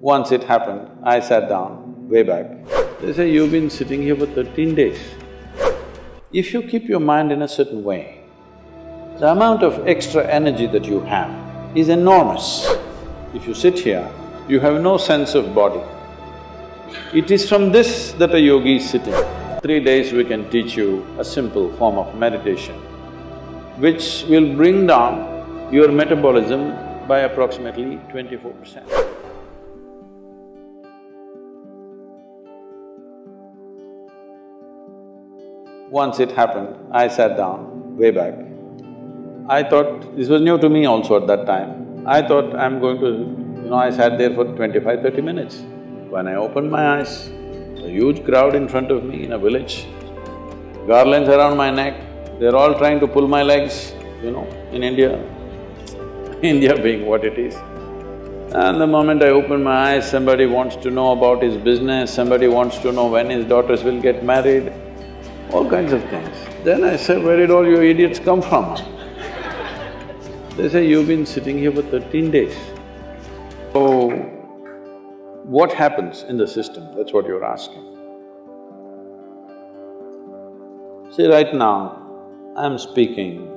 Once it happened, I sat down way back. They say, you've been sitting here for 13 days. If you keep your mind in a certain way, the amount of extra energy that you have is enormous. If you sit here, you have no sense of body. It is from this that a yogi is sitting. 3 days we can teach you a simple form of meditation, which will bring down your metabolism by approximately 24%. Once it happened, I sat down way back. I thought… this was new to me also at that time. I thought I'm going to… I sat there for 25–30 minutes. When I opened my eyes, a huge crowd in front of me in a village, garlands around my neck, they're all trying to pull my legs, in India, India being what it is. And the moment I open my eyes, somebody wants to know about his business, somebody wants to know when his daughters will get married, all kinds of things. Then I said, where did all you idiots come from? They say, you've been sitting here for 13 days. So, what happens in the system? That's what you're asking. See, right now, I'm speaking.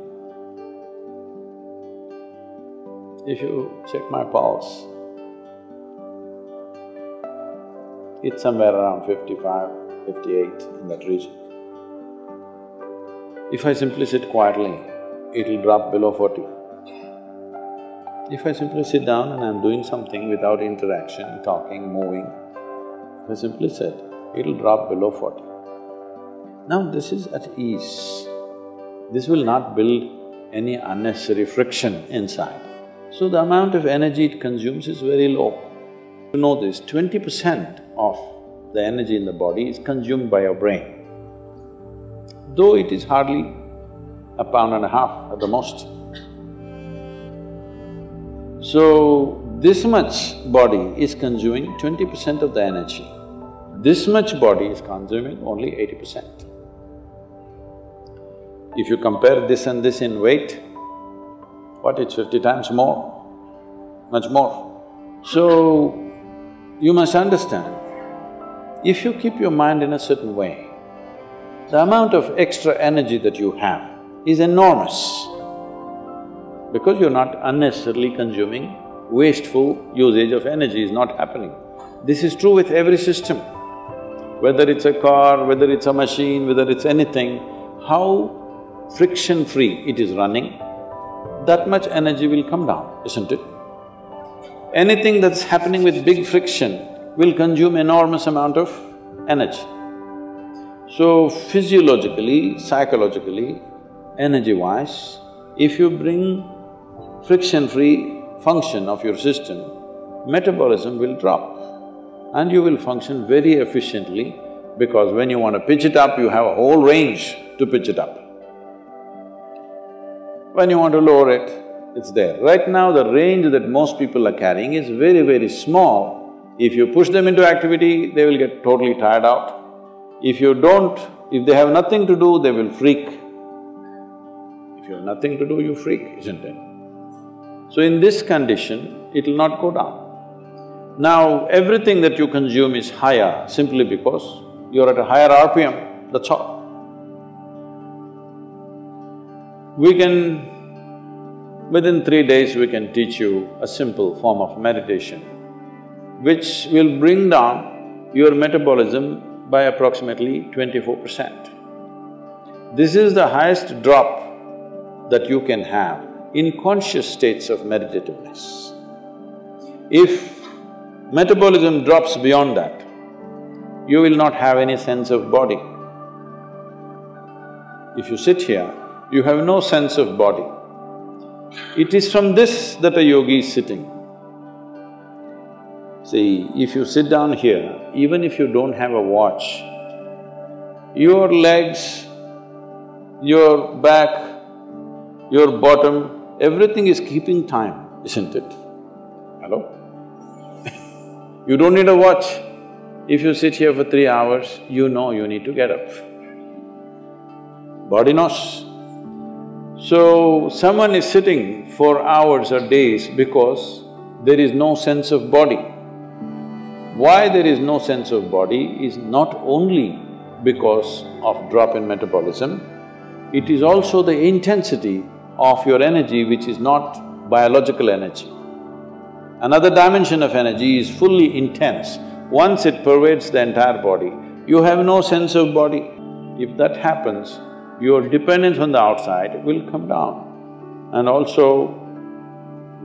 If you check my pulse, it's somewhere around 55, 58, in that region. If I simply sit quietly, it'll drop below 40. If I simply sit down and I'm doing something without interaction, talking, moving, if I simply sit, it'll drop below 40. Now this is at ease. This will not build any unnecessary friction inside. So the amount of energy it consumes is very low. You know this, 20% of the energy in the body is consumed by your brain, though it is hardly a pound and a half at the most. So, this much body is consuming 20% of the energy. This much body is consuming only 80%. If you compare this and this in weight, it's 50 times more, much more. So, you must understand, if you keep your mind in a certain way, the amount of extra energy that you have is enormous, because you're not unnecessarily consuming, wasteful usage of energy is not happening. This is true with every system. Whether it's a car, whether it's a machine, whether it's anything, how friction-free it is running, that much energy will come down, isn't it? Anything that's happening with big friction will consume enormous amount of energy. So, physiologically, psychologically, energy-wise, if you bring friction-free function of your system, metabolism will drop and you will function very efficiently, because when you want to pitch it up, you have a whole range to pitch it up. When you want to lower it, it's there. Right now, the range that most people are carrying is very, very small. If you push them into activity, they will get totally tired out. If they have nothing to do, they will freak. If you have nothing to do, you freak, isn't it? So in this condition, it'll not go down. Now, everything that you consume is higher simply because you're at a higher RPM, that's all. Within 3 days we can teach you a simple form of meditation, which will bring down your metabolism by approximately 24%. This is the highest drop that you can have in conscious states of meditativeness. If metabolism drops beyond that, you will not have any sense of body. If you sit here, you have no sense of body. It is from this that a yogi is sitting. See, if you sit down here, even if you don't have a watch, your legs, your back, your bottom, everything is keeping time, isn't it? Hello? You don't need a watch. If you sit here for 3 hours, you know you need to get up. Body knows. So, someone is sitting for hours or days because there is no sense of body. Why there is no sense of body is not only because of drop in metabolism, it is also the intensity of your energy which is not biological energy. Another dimension of energy is fully intense. Once it pervades the entire body, you have no sense of body. If that happens, your dependence on the outside will come down. And also,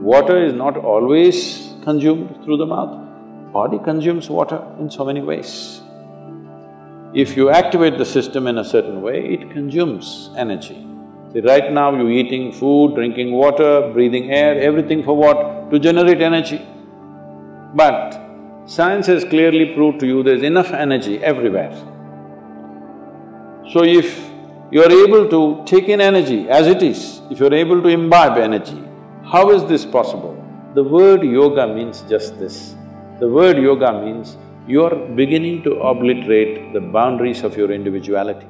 water is not always consumed through the mouth. Body consumes water in so many ways. If you activate the system in a certain way, it consumes energy. See, right now you're eating food, drinking water, breathing air, everything for what? To generate energy. But science has clearly proved to you there's enough energy everywhere. So if you're able to take in energy as it is, if you're able to imbibe energy, how is this possible? The word yoga means just this. The word yoga means you're beginning to obliterate the boundaries of your individuality.